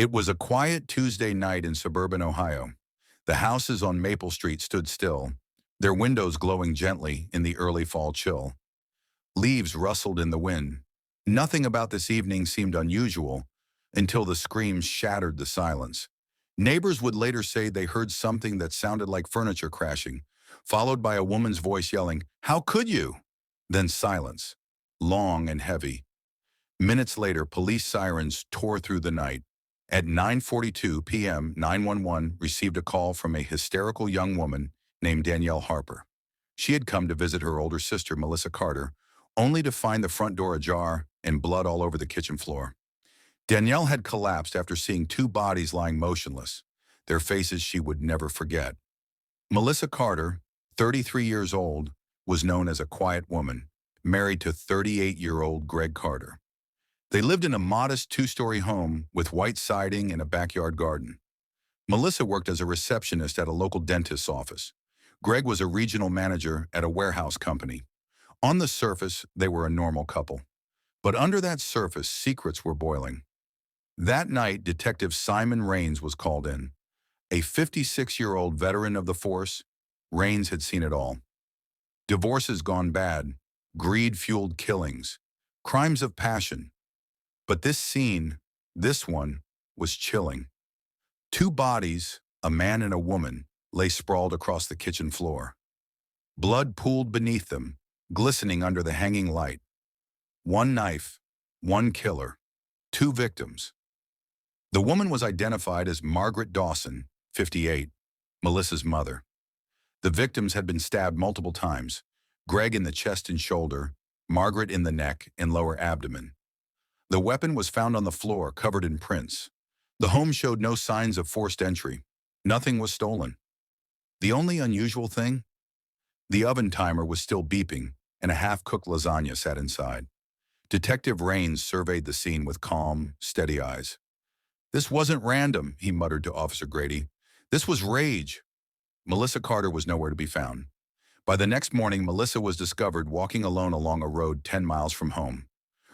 It was a quiet Tuesday night in suburban Ohio. The houses on Maple Street stood still, their windows glowing gently in the early fall chill. Leaves rustled in the wind. Nothing about this evening seemed unusual until the screams shattered the silence. Neighbors would later say they heard something that sounded like furniture crashing, followed by a woman's voice yelling, "How could you?" Then silence, long and heavy. Minutes later, police sirens tore through the night. At 9:42 p.m., 911 received a call from a hysterical young woman named Danielle Harper. She had come to visit her older sister, Melissa Carter, only to find the front door ajar and blood all over the kitchen floor. Danielle had collapsed after seeing two bodies lying motionless, their faces she would never forget. Melissa Carter, 33 years old, was known as a quiet woman, married to 38-year-old Greg Carter. They lived in a modest two-story home with white siding and a backyard garden. Melissa worked as a receptionist at a local dentist's office. Greg was a regional manager at a warehouse company. On the surface, they were a normal couple. But under that surface, secrets were boiling. That night, Detective Simon Raines was called in. A 56-year-old veteran of the force, Raines had seen it all. Divorces gone bad, greed-fueled killings, crimes of passion. But this scene, this one, was chilling. Two bodies, a man and a woman, lay sprawled across the kitchen floor. Blood pooled beneath them, glistening under the hanging light. One knife, one killer, two victims. The woman was identified as Margaret Dawson, 58, Melissa's mother. The victims had been stabbed multiple times, Greg in the chest and shoulder, Margaret in the neck and lower abdomen. The weapon was found on the floor, covered in prints. The home showed no signs of forced entry. Nothing was stolen. The only unusual thing? The oven timer was still beeping, and a half-cooked lasagna sat inside. Detective Raines surveyed the scene with calm, steady eyes. "This wasn't random," he muttered to Officer Grady. "This was rage." Melissa Carter was nowhere to be found. By the next morning, Melissa was discovered walking alone along a road 10 miles from home.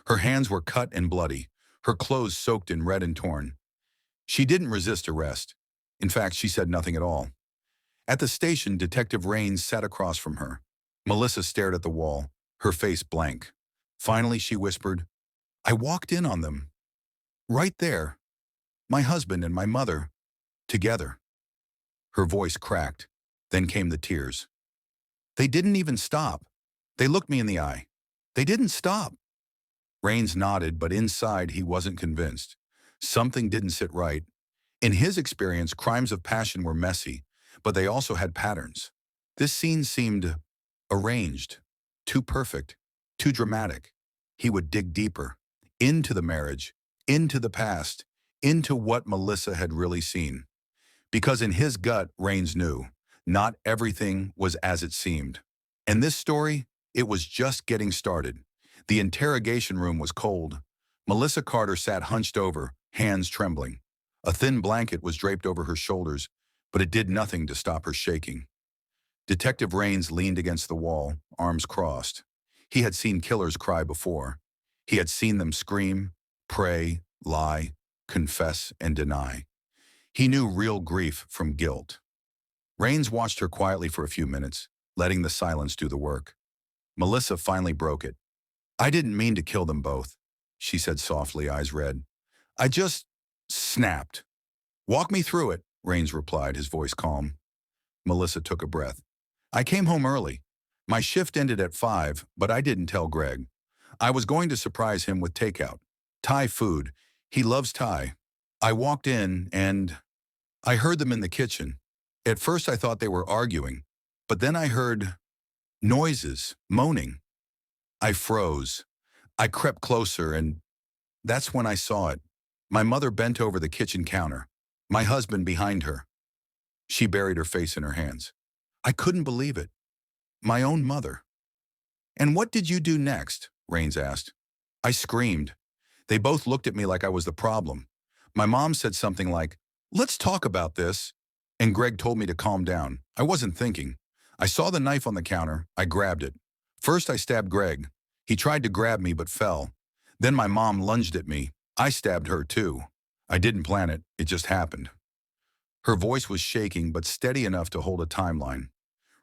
Her hands were cut and bloody, her clothes soaked in red and torn. She didn't resist arrest. In fact, she said nothing at all. At the station, Detective Raines sat across from her. Melissa stared at the wall, her face blank. Finally, she whispered, "I walked in on them. Right there. My husband and my mother. Together." Her voice cracked. Then came the tears. "They didn't even stop. They looked me in the eye. They didn't stop." Raines nodded, but inside he wasn't convinced. Something didn't sit right. In his experience, crimes of passion were messy, but they also had patterns. This scene seemed arranged, too perfect, too dramatic. He would dig deeper, into the marriage, into the past, into what Melissa had really seen. Because in his gut, Raines knew, not everything was as it seemed. And this story, it was just getting started. The interrogation room was cold. Melissa Carter sat hunched over, hands trembling. A thin blanket was draped over her shoulders, but it did nothing to stop her shaking. Detective Raines leaned against the wall, arms crossed. He had seen killers cry before. He had seen them scream, pray, lie, confess, and deny. He knew real grief from guilt. Raines watched her quietly for a few minutes, letting the silence do the work. Melissa finally broke it. "I didn't mean to kill them both," she said softly, eyes red. "I just snapped." "Walk me through it," Raines replied, his voice calm. Melissa took a breath. "I came home early. My shift ended at 5, but I didn't tell Greg. I was going to surprise him with takeout. Thai food. He loves Thai. I walked in and I heard them in the kitchen. At first I thought they were arguing, but then I heard noises, moaning. I froze. I crept closer, and that's when I saw it. My mother bent over the kitchen counter, my husband behind her. She buried her face in her hands. I couldn't believe it. My own mother." "And what did you do next?" Raines asked. "I screamed. They both looked at me like I was the problem. My mom said something like, 'Let's talk about this.' And Greg told me to calm down. I wasn't thinking. I saw the knife on the counter. I grabbed it. First, I stabbed Greg. He tried to grab me but fell. Then my mom lunged at me. I stabbed her too. I didn't plan it, it just happened. Her voice was shaking but steady enough to hold a timeline.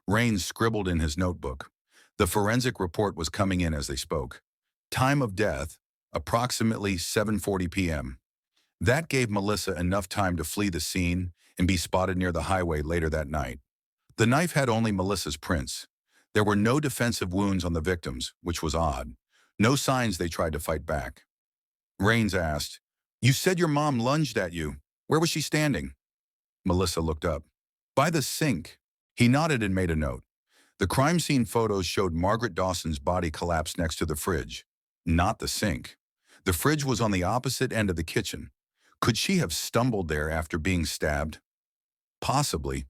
Rains scribbled in his notebook. The forensic report was coming in as they spoke. Time of death, approximately 7:40 p.m. That gave Melissa enough time to flee the scene and be spotted near the highway later that night. The knife had only Melissa's prints. There were no defensive wounds on the victims, which was odd. No signs they tried to fight back. Rains asked, "You said your mom lunged at you. Where was she standing?" Melissa looked up. "By the sink." He nodded and made a note. The crime scene photos showed Margaret Dawson's body collapsed next to the fridge, not the sink. The fridge was on the opposite end of the kitchen. Could she have stumbled there after being stabbed? Possibly,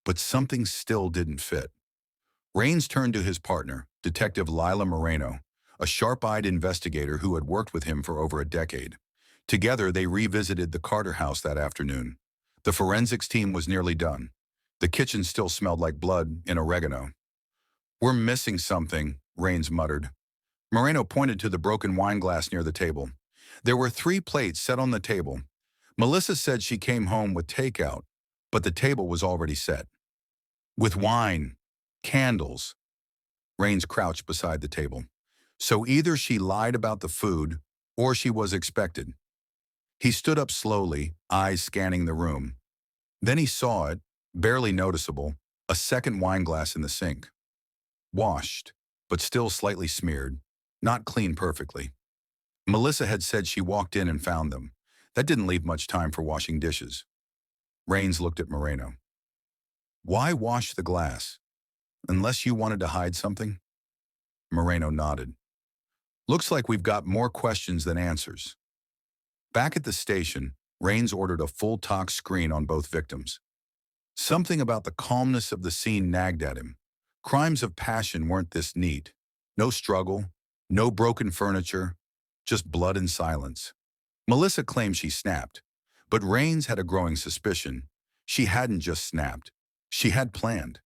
but something still didn't fit. Rains turned to his partner, Detective Lila Moreno, a sharp-eyed investigator who had worked with him for over a decade. Together, they revisited the Carter house that afternoon. The forensics team was nearly done. The kitchen still smelled like blood and oregano. "We're missing something," Rains muttered. Moreno pointed to the broken wine glass near the table. There were 3 plates set on the table. Melissa said she came home with takeout, but the table was already set. With wine, candles. Rains crouched beside the table. So either she lied about the food, or she was expected. He stood up slowly, eyes scanning the room. Then he saw it, barely noticeable, a second wine glass in the sink. Washed, but still slightly smeared, not clean perfectly. Melissa had said she walked in and found them. That didn't leave much time for washing dishes. Rains looked at Moreno. "Why wash the glass? Unless you wanted to hide something?" Moreno nodded. "Looks like we've got more questions than answers." Back at the station, Rains ordered a full talk screen on both victims. Something about the calmness of the scene nagged at him. Crimes of passion weren't this neat. No struggle, no broken furniture, just blood and silence. Melissa claimed she snapped, but Rains had a growing suspicion. She hadn't just snapped. She had planned.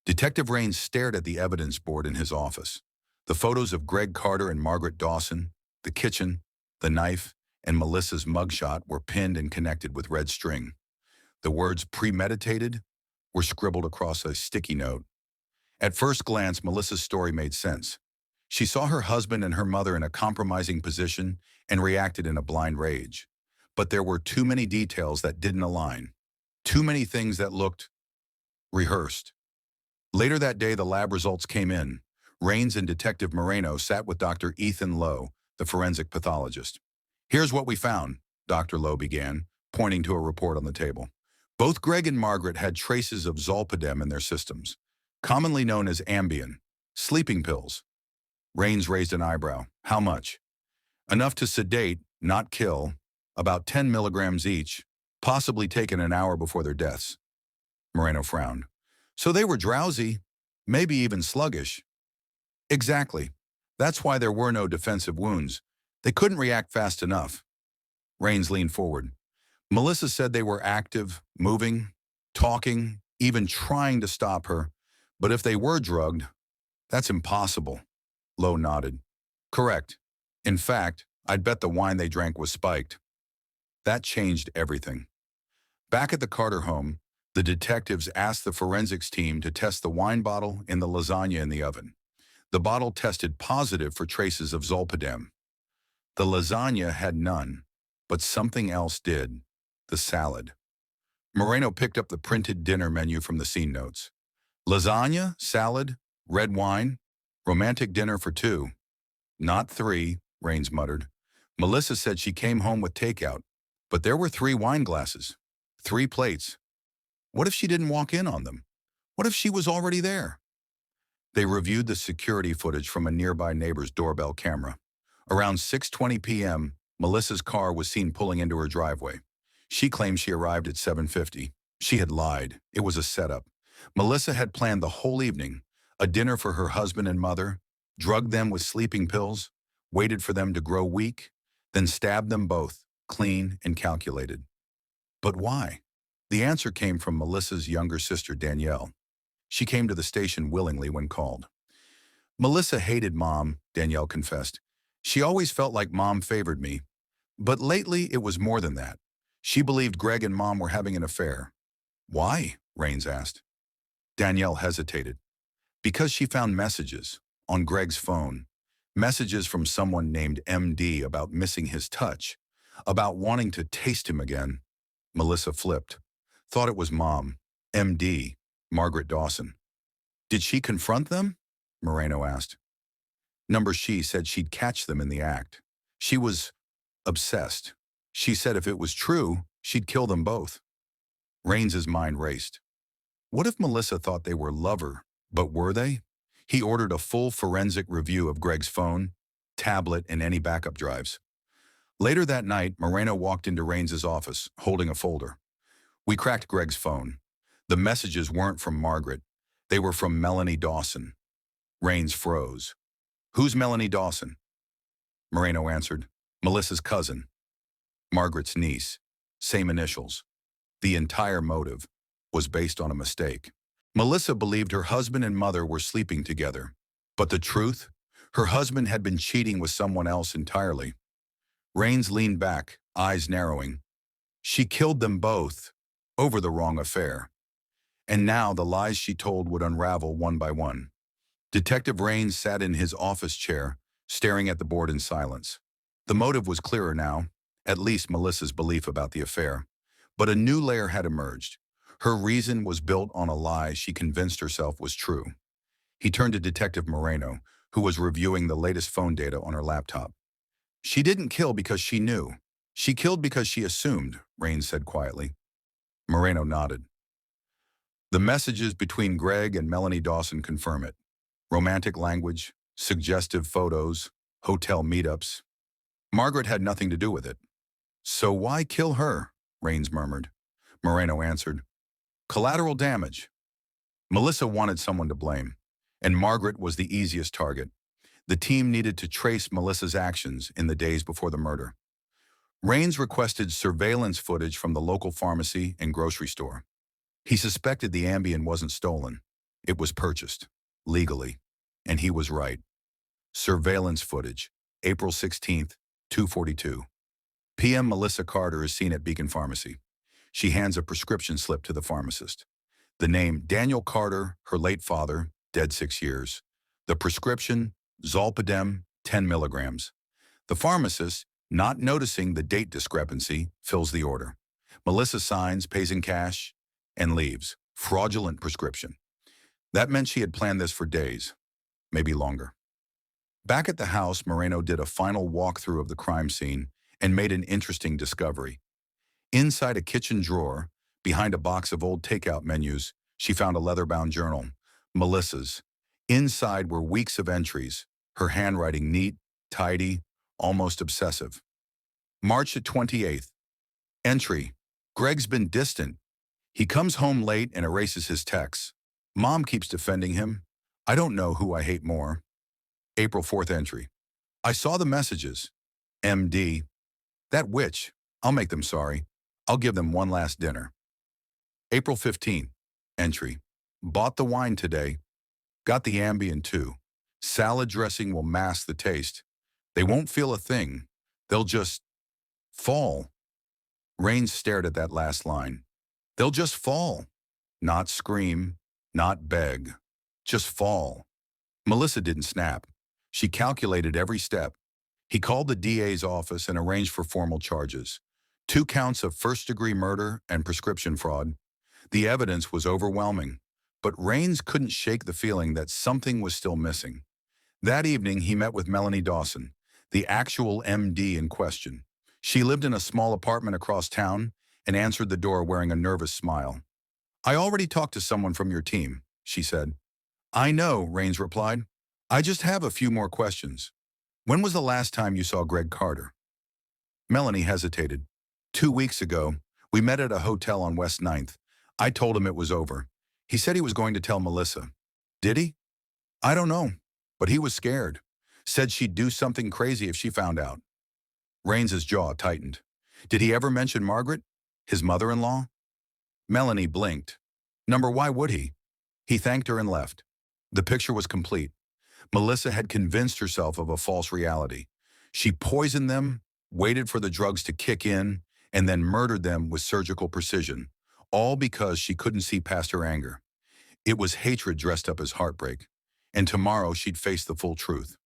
Detective Rains stared at the evidence board in his office. The photos of Greg Carter and Margaret Dawson, the kitchen, the knife, and Melissa's mugshot were pinned and connected with red string. The words "premeditated" were scribbled across a sticky note. At first glance, Melissa's story made sense. She saw her husband and her mother in a compromising position and reacted in a blind rage. But there were too many details that didn't align. Too many things that looked rehearsed. Later that day, the lab results came in. Rains and Detective Moreno sat with Dr. Ethan Lowe, the forensic pathologist. "Here's what we found," Dr. Lowe began, pointing to a report on the table. Both Greg and Margaret had traces of zolpidem in their systems, commonly known as Ambien, sleeping pills. Rains raised an eyebrow. "How much?" "Enough to sedate, not kill, about 10 milligrams each, possibly taken an hour before their deaths." Moreno frowned. "So they were drowsy, maybe even sluggish." "Exactly. That's why there were no defensive wounds. They couldn't react fast enough." Rains leaned forward. "Melissa said they were active, moving, talking, even trying to stop her. But if they were drugged, that's impossible." Lowe nodded. "Correct. In fact, I'd bet the wine they drank was spiked." That changed everything. Back at the Carter home, the detectives asked the forensics team to test the wine bottle and the lasagna in the oven. The bottle tested positive for traces of zolpidem. The lasagna had none, but something else did: the salad. Moreno picked up the printed dinner menu from the scene notes. Lasagna, salad, red wine, romantic dinner for 2. "Not 3, Rains muttered. "Melissa said she came home with takeout, but there were 3 wine glasses, 3 plates. What if she didn't walk in on them? What if she was already there?" They reviewed the security footage from a nearby neighbor's doorbell camera. Around 6:20 p.m., Melissa's car was seen pulling into her driveway. She claimed she arrived at 7:50. She had lied. It was a setup. Melissa had planned the whole evening, a dinner for her husband and mother, drugged them with sleeping pills, waited for them to grow weak, then stabbed them both, clean and calculated. But why? The answer came from Melissa's younger sister, Danielle. She came to the station willingly when called. "Melissa hated Mom," Danielle confessed. "She always felt like Mom favored me. But lately, it was more than that. She believed Greg and Mom were having an affair. Why? Rains asked. Danielle hesitated. Because she found messages on Greg's phone. Messages from someone named MD about missing his touch, about wanting to taste him again. Melissa flipped. Thought it was Mom. MD. Margaret Dawson. Did she confront them? Moreno asked. She said she'd catch them in the act. She was obsessed. She said if it was true, she'd kill them both. Rains's mind raced. What if Melissa thought they were lover, but were they? He ordered a full forensic review of Greg's phone, tablet, and any backup drives. Later that night, Moreno walked into Rains's office, holding a folder. We cracked Greg's phone. The messages weren't from Margaret. They were from Melanie Dawson. Rains froze. Who's Melanie Dawson? Moreno answered. Melissa's cousin. Margaret's niece. Same initials. The entire motive was based on a mistake. Melissa believed her husband and mother were sleeping together. But the truth? Her husband had been cheating with someone else entirely. Rains leaned back, eyes narrowing. She killed them both over the wrong affair. And now the lies she told would unravel one by one. Detective Rains sat in his office chair, staring at the board in silence. The motive was clearer now, at least Melissa's belief about the affair. But a new layer had emerged. Her reason was built on a lie she convinced herself was true. He turned to Detective Moreno, who was reviewing the latest phone data on her laptop. She didn't kill because she knew. She killed because she assumed, Rains said quietly. Moreno nodded. The messages between Greg and Melanie Dawson confirm it. Romantic language, suggestive photos, hotel meetups. Margaret had nothing to do with it. So why kill her? Rains murmured. Moreno answered. Collateral damage. Melissa wanted someone to blame, and Margaret was the easiest target. The team needed to trace Melissa's actions in the days before the murder. Rains requested surveillance footage from the local pharmacy and grocery store. He suspected the Ambien wasn't stolen. It was purchased, legally, and he was right. Surveillance footage, April 16th, 2:42. PM Melissa Carter is seen at Beacon Pharmacy. She hands a prescription slip to the pharmacist. The name Daniel Carter, her late father, dead 6 years. The prescription, Zolpidem, 10 milligrams. The pharmacist, not noticing the date discrepancy, fills the order. Melissa signs, pays in cash, and leaves. Fraudulent prescription. That meant she had planned this for days, maybe longer. Back at the house, Moreno did a final walkthrough of the crime scene and made an interesting discovery. Inside a kitchen drawer, behind a box of old takeout menus, she found a leather-bound journal, Melissa's. Inside were weeks of entries, her handwriting neat, tidy, almost obsessive. March 28th. Entry. Greg's been distant. He comes home late and erases his texts. Mom keeps defending him. I don't know who I hate more. April 4th entry. I saw the messages. MD. That witch. I'll make them sorry. I'll give them one last dinner. April 15th. Entry. Bought the wine today. Got the Ambien too. Salad dressing will mask the taste. They won't feel a thing. They'll just fall. Rains stared at that last line. They'll just fall. Not scream, not beg. Just fall. Melissa didn't snap. She calculated every step. He called the DA's office and arranged for formal charges. 2 counts of first-degree murder and prescription fraud. The evidence was overwhelming, but Rains couldn't shake the feeling that something was still missing. That evening, he met with Melanie Dawson, the actual MD in question. She lived in a small apartment across town and answered the door wearing a nervous smile. I already talked to someone from your team, she said. I know, Rains replied. I just have a few more questions. When was the last time you saw Greg Carter? Melanie hesitated. 2 weeks ago, we met at a hotel on West 9th. I told him it was over. He said he was going to tell Melissa. Did he? I don't know, but he was scared. Said she'd do something crazy if she found out. Rains's jaw tightened. Did he ever mention Margaret? His mother-in-law? Melanie blinked. Why would he? He thanked her and left. The picture was complete. Melissa had convinced herself of a false reality. She poisoned them, waited for the drugs to kick in, and then murdered them with surgical precision, all because she couldn't see past her anger. It was hatred dressed up as heartbreak, and tomorrow she'd face the full truth.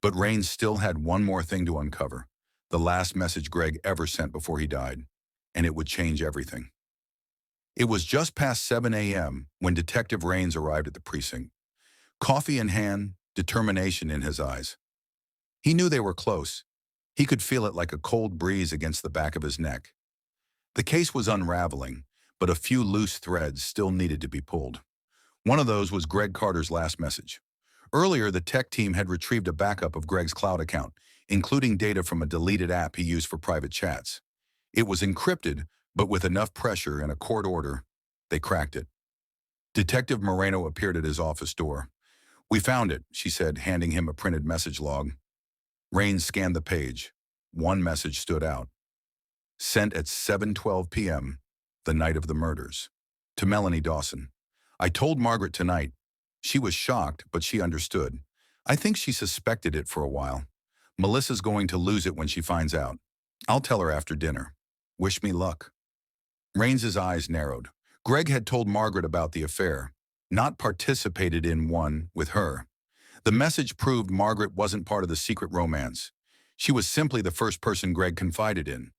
But Rains still had one more thing to uncover, the last message Greg ever sent before he died, and it would change everything. It was just past 7 a.m. when Detective Rains arrived at the precinct. Coffee in hand, determination in his eyes. He knew they were close. He could feel it like a cold breeze against the back of his neck. The case was unraveling, but a few loose threads still needed to be pulled. One of those was Greg Carter's last message. Earlier, the tech team had retrieved a backup of Greg's cloud account, including data from a deleted app he used for private chats. It was encrypted, but with enough pressure and a court order, they cracked it. Detective Moreno appeared at his office door. "We found it," she said, handing him a printed message log. Rains scanned the page. One message stood out. Sent at 7:12 p.m., the night of the murders. To Melanie Dawson. "I told Margaret tonight. She was shocked, but she understood. I think she suspected it for a while. Melissa's going to lose it when she finds out. I'll tell her after dinner. Wish me luck." Rains's eyes narrowed. Greg had told Margaret about the affair, not participated in one with her. The message proved Margaret wasn't part of the secret romance. She was simply the first person Greg confided in.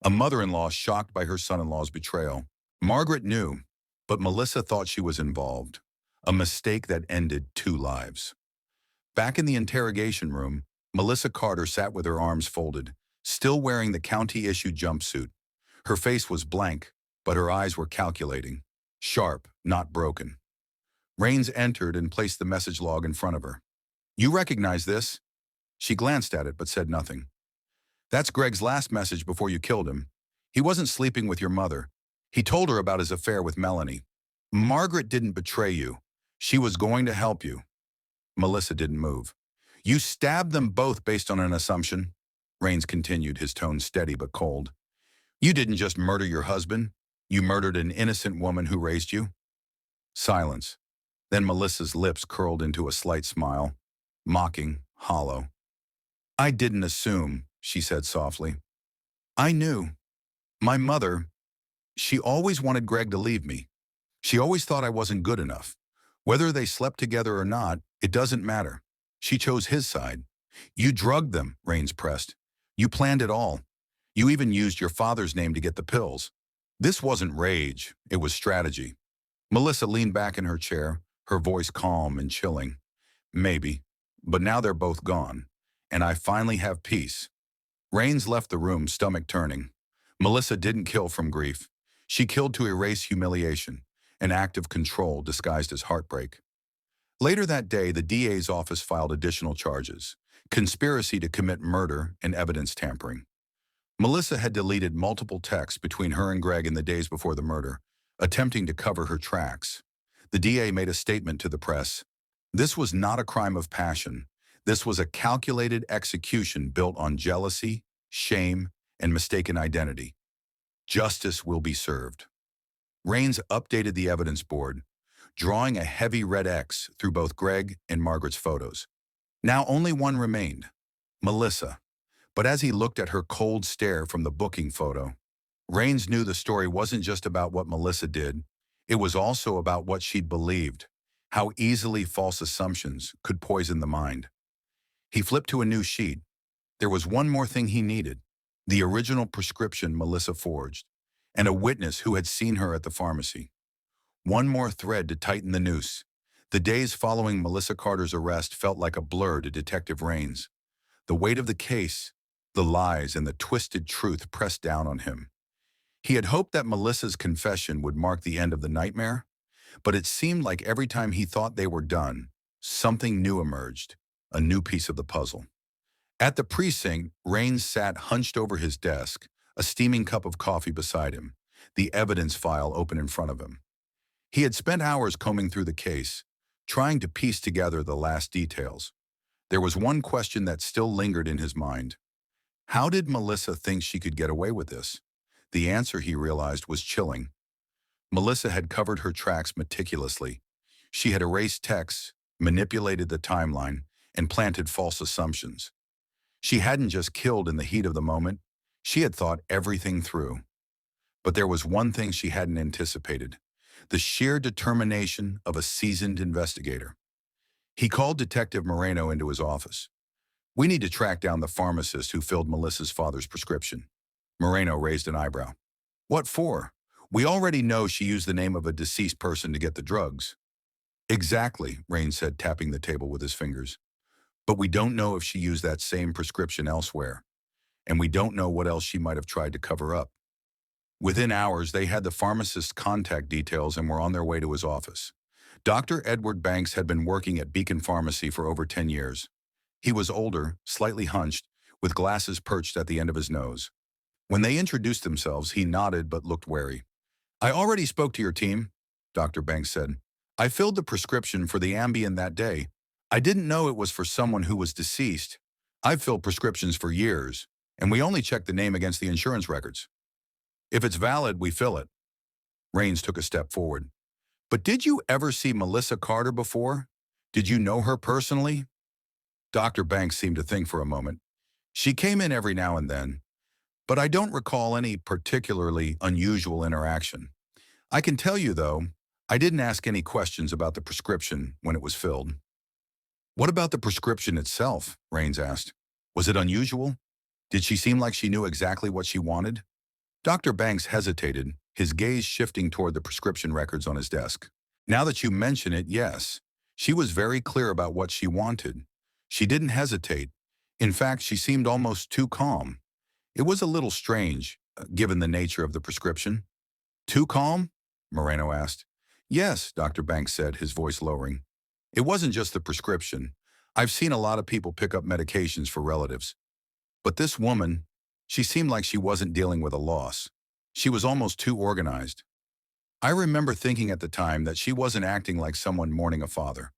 A mother-in-law shocked by her son-in-law's betrayal. Margaret knew, but Melissa thought she was involved. A mistake that ended 2 lives. Back in the interrogation room, Melissa Carter sat with her arms folded, still wearing the county-issued jumpsuit. Her face was blank, but her eyes were calculating. Sharp, not broken. Rains entered and placed the message log in front of her. "You recognize this?" She glanced at it but said nothing. "That's Greg's last message before you killed him. He wasn't sleeping with your mother. He told her about his affair with Melanie. Margaret didn't betray you. She was going to help you." Melissa didn't move. "You stabbed them both based on an assumption," Rains continued, his tone steady but cold. "You didn't just murder your husband. You murdered an innocent woman who raised you." Silence. Then Melissa's lips curled into a slight smile, mocking, hollow. "I didn't assume," she said softly. "I knew. My mother, she always wanted Greg to leave me. She always thought I wasn't good enough. Whether they slept together or not, it doesn't matter. She chose his side. You drugged them," Rains pressed. "You planned it all. You even used your father's name to get the pills. This wasn't rage, it was strategy." Melissa leaned back in her chair, her voice calm and chilling. "Maybe, but now they're both gone, and I finally have peace." Rains left the room, stomach turning. Melissa didn't kill from grief. She killed to erase humiliation, an act of control disguised as heartbreak. Later that day, the DA's office filed additional charges: conspiracy to commit murder and evidence tampering. Melissa had deleted multiple texts between her and Greg in the days before the murder, attempting to cover her tracks. The DA made a statement to the press. This was not a crime of passion. This was a calculated execution built on jealousy, shame, and mistaken identity. Justice will be served. Rains updated the evidence board, drawing a heavy red X through both Greg and Margaret's photos. Now only one remained, Melissa. But as he looked at her cold stare from the booking photo, Rains knew the story wasn't just about what Melissa did. It was also about what she'd believed, how easily false assumptions could poison the mind. He flipped to a new sheet. There was one more thing he needed: the original prescription Melissa forged, and a witness who had seen her at the pharmacy. One more thread to tighten the noose. The days following Melissa Carter's arrest felt like a blur to Detective Rains. The weight of the case, the lies, and the twisted truth pressed down on him. He had hoped that Melissa's confession would mark the end of the nightmare, but it seemed like every time he thought they were done, something new emerged, a new piece of the puzzle. At the precinct, Rains sat hunched over his desk, a steaming cup of coffee beside him, the evidence file open in front of him. He had spent hours combing through the case, trying to piece together the last details. There was one question that still lingered in his mind. How did Melissa think she could get away with this? The answer, he realized, was chilling. Melissa had covered her tracks meticulously. She had erased texts, manipulated the timeline, and planted false assumptions. She hadn't just killed in the heat of the moment. She had thought everything through. But there was one thing she hadn't anticipated: the sheer determination of a seasoned investigator. He called Detective Moreno into his office. "We need to track down the pharmacist who filled Melissa's father's prescription." Moreno raised an eyebrow. "What for? We already know she used the name of a deceased person to get the drugs." "Exactly," Rain said, tapping the table with his fingers. "But we don't know if she used that same prescription elsewhere, and we don't know what else she might have tried to cover up." Within hours, they had the pharmacist's contact details and were on their way to his office. Dr. Edward Banks had been working at Beacon Pharmacy for over 10 years. He was older, slightly hunched, with glasses perched at the end of his nose. When they introduced themselves, he nodded but looked wary. "I already spoke to your team," Dr. Banks said. "I filled the prescription for the Ambien that day. I didn't know it was for someone who was deceased. I've filled prescriptions for years, and we only check the name against the insurance records. If it's valid, we fill it." Rains took a step forward. "But did you ever see Melissa Carter before? Did you know her personally?" Dr. Banks seemed to think for a moment. "She came in every now and then, but I don't recall any particularly unusual interaction. I can tell you, though, I didn't ask any questions about the prescription when it was filled." "What about the prescription itself?" Rains asked. "Was it unusual? Did she seem like she knew exactly what she wanted?" Dr. Banks hesitated, his gaze shifting toward the prescription records on his desk. "Now that you mention it, yes. She was very clear about what she wanted. She didn't hesitate. In fact, she seemed almost too calm. It was a little strange, given the nature of the prescription." "Too calm?" Moreno asked. "Yes," Dr. Banks said, his voice lowering. "It wasn't just the prescription. I've seen a lot of people pick up medications for relatives. But this woman, she seemed like she wasn't dealing with a loss. She was almost too organized. I remember thinking at the time that she wasn't acting like someone mourning a father."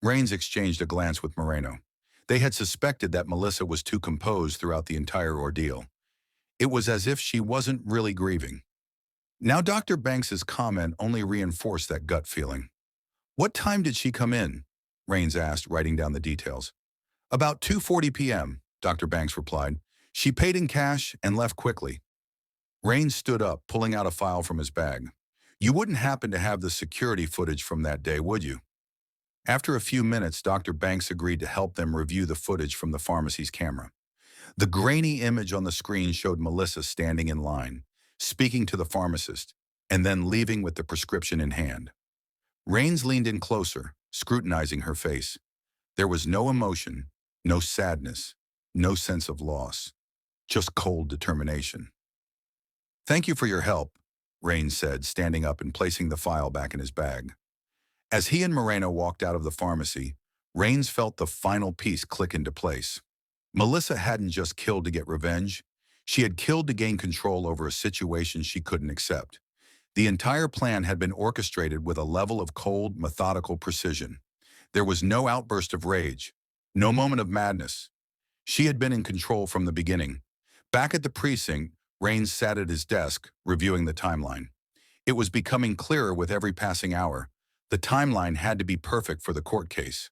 Rains exchanged a glance with Moreno. They had suspected that Melissa was too composed throughout the entire ordeal. It was as if she wasn't really grieving. Now Dr. Banks's comment only reinforced that gut feeling. "What time did she come in?" Rains asked, writing down the details. "About 2:40 p.m., Dr. Banks replied. "She paid in cash and left quickly." Rains stood up, pulling out a file from his bag. "You wouldn't happen to have the security footage from that day, would you?" After a few minutes, Dr. Banks agreed to help them review the footage from the pharmacy's camera. The grainy image on the screen showed Melissa standing in line, speaking to the pharmacist, and then leaving with the prescription in hand. Rains leaned in closer, scrutinizing her face. There was no emotion, no sadness, no sense of loss, just cold determination. "Thank you for your help," Rains said, standing up and placing the file back in his bag. As he and Moreno walked out of the pharmacy, Rains felt the final piece click into place. Melissa hadn't just killed to get revenge. She had killed to gain control over a situation she couldn't accept. The entire plan had been orchestrated with a level of cold, methodical precision. There was no outburst of rage, no moment of madness. She had been in control from the beginning. Back at the precinct, Rains sat at his desk, reviewing the timeline. It was becoming clearer with every passing hour. The timeline had to be perfect for the court case.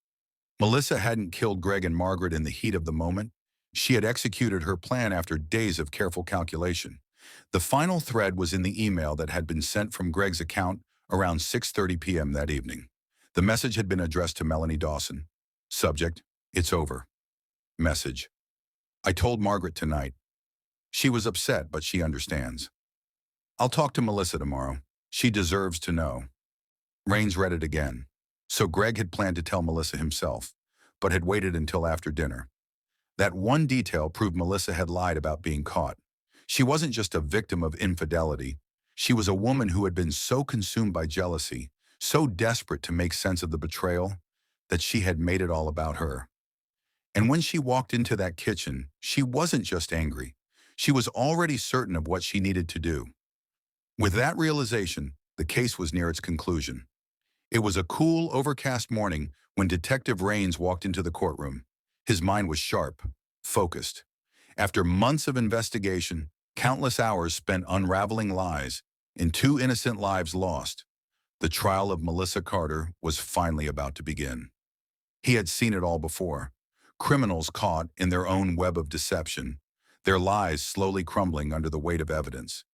Melissa hadn't killed Greg and Margaret in the heat of the moment. She had executed her plan after days of careful calculation. The final thread was in the email that had been sent from Greg's account around 6:30 p.m. that evening. The message had been addressed to Melanie Dawson. Subject: "It's over." Message: "I told Margaret tonight. She was upset, but she understands. I'll talk to Melissa tomorrow. She deserves to know." Rains read it again. So Greg had planned to tell Melissa himself, but had waited until after dinner. That one detail proved Melissa had lied about being caught. She wasn't just a victim of infidelity. She was a woman who had been so consumed by jealousy, so desperate to make sense of the betrayal, that she had made it all about her. And when she walked into that kitchen, she wasn't just angry. She was already certain of what she needed to do. With that realization, the case was near its conclusion. It was a cool, overcast morning when Detective Rains walked into the courtroom. His mind was sharp, focused. After months of investigation, countless hours spent unraveling lies, and 2 innocent lives lost, the trial of Melissa Carter was finally about to begin. He had seen it all before. Criminals caught in their own web of deception, their lies slowly crumbling under the weight of evidence.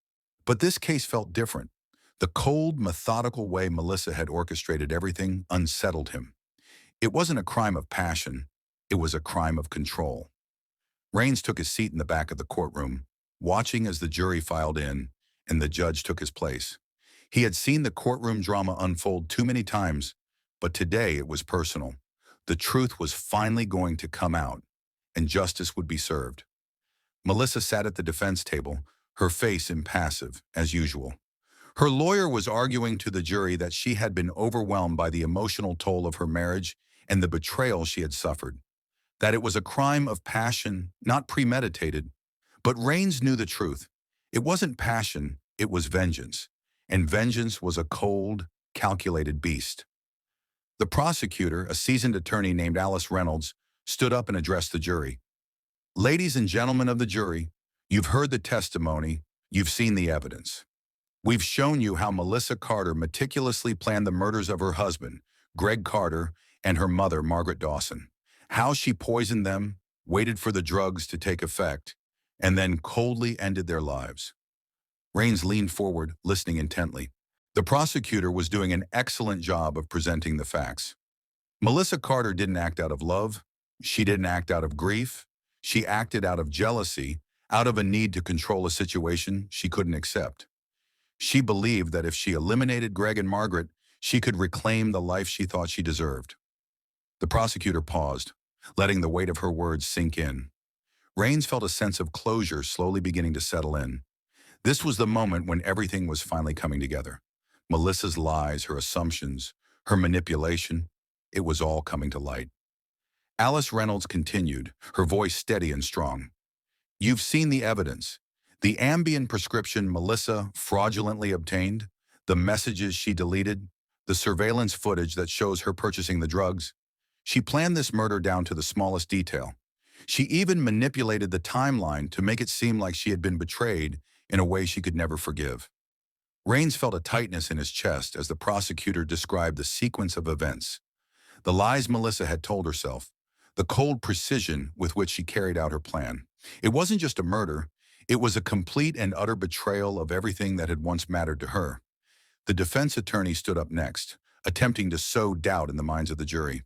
But this case felt different. The cold, methodical way Melissa had orchestrated everything unsettled him. It wasn't a crime of passion. It was a crime of control. Raines took his seat in the back of the courtroom, watching as the jury filed in and the judge took his place. He had seen the courtroom drama unfold too many times, but today it was personal. The truth was finally going to come out, and justice would be served. Melissa sat at the defense table, her face impassive, as usual. Her lawyer was arguing to the jury that she had been overwhelmed by the emotional toll of her marriage and the betrayal she had suffered, that it was a crime of passion, not premeditated. But Raines knew the truth. It wasn't passion, it was vengeance. And vengeance was a cold, calculated beast. The prosecutor, a seasoned attorney named Alice Reynolds, stood up and addressed the jury. Ladies and gentlemen of the jury, you've heard the testimony, you've seen the evidence. We've shown you how Melissa Carter meticulously planned the murders of her husband, Greg Carter, and her mother, Margaret Dawson. How she poisoned them, waited for the drugs to take effect, and then coldly ended their lives. Raines leaned forward, listening intently. The prosecutor was doing an excellent job of presenting the facts. Melissa Carter didn't act out of love. She didn't act out of grief. She acted out of jealousy, out of a need to control a situation she couldn't accept. She believed that if she eliminated Greg and Margaret, she could reclaim the life she thought she deserved. The prosecutor paused, letting the weight of her words sink in. Raines felt a sense of closure slowly beginning to settle in. This was the moment when everything was finally coming together. Melissa's lies, her assumptions, her manipulation, it was all coming to light. Alice Reynolds continued, her voice steady and strong. You've seen the evidence. The Ambien prescription Melissa fraudulently obtained, the messages she deleted, the surveillance footage that shows her purchasing the drugs. She planned this murder down to the smallest detail. She even manipulated the timeline to make it seem like she had been betrayed in a way she could never forgive. Raines felt a tightness in his chest as the prosecutor described the sequence of events. The lies Melissa had told herself, the cold precision with which she carried out her plan. It wasn't just a murder, it was a complete and utter betrayal of everything that had once mattered to her. The defense attorney stood up next, attempting to sow doubt in the minds of the jury.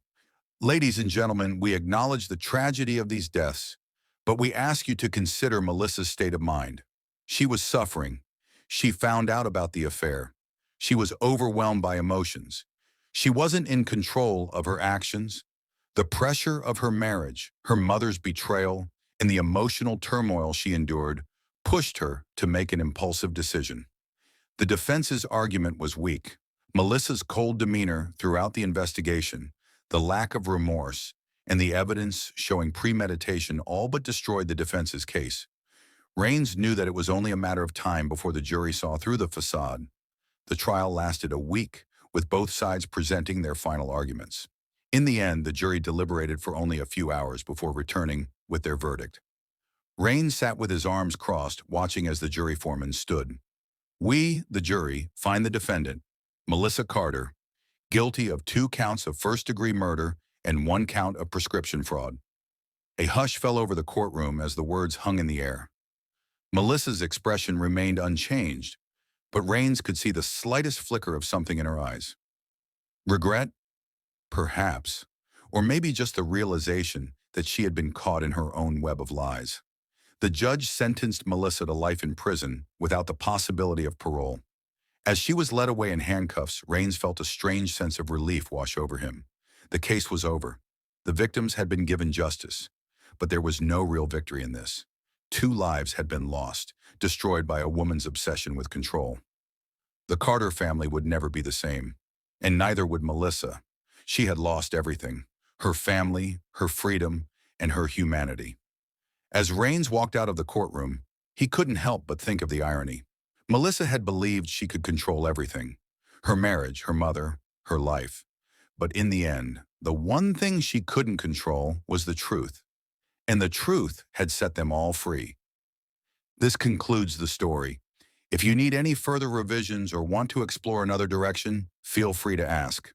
Ladies and gentlemen, we acknowledge the tragedy of these deaths, but we ask you to consider Melissa's state of mind. She was suffering. She found out about the affair. She was overwhelmed by emotions. She wasn't in control of her actions. The pressure of her marriage, her mother's betrayal, and the emotional turmoil she endured pushed her to make an impulsive decision. The defense's argument was weak. Melissa's cold demeanor throughout the investigation, the lack of remorse, and the evidence showing premeditation all but destroyed the defense's case. Raines knew that it was only a matter of time before the jury saw through the facade. The trial lasted a week, with both sides presenting their final arguments. In the end, the jury deliberated for only a few hours before returning with their verdict. Raines sat with his arms crossed, watching as the jury foreman stood. We, the jury, find the defendant, Melissa Carter, guilty of 2 counts of first-degree murder and 1 count of prescription fraud. A hush fell over the courtroom as the words hung in the air. Melissa's expression remained unchanged, but Raines could see the slightest flicker of something in her eyes. Regret? Perhaps. Or maybe just the realization that she had been caught in her own web of lies. The judge sentenced Melissa to life in prison without the possibility of parole. As she was led away in handcuffs, Raines felt a strange sense of relief wash over him. The case was over. The victims had been given justice. But there was no real victory in this. 2 lives had been lost, destroyed by a woman's obsession with control. The Carter family would never be the same, and neither would Melissa. She had lost everything, her family, her freedom, and her humanity. As Raines walked out of the courtroom, he couldn't help but think of the irony. Melissa had believed she could control everything, her marriage, her mother, her life. But in the end, the one thing she couldn't control was the truth. And the truth had set them all free. This concludes the story. If you need any further revisions or want to explore another direction, feel free to ask.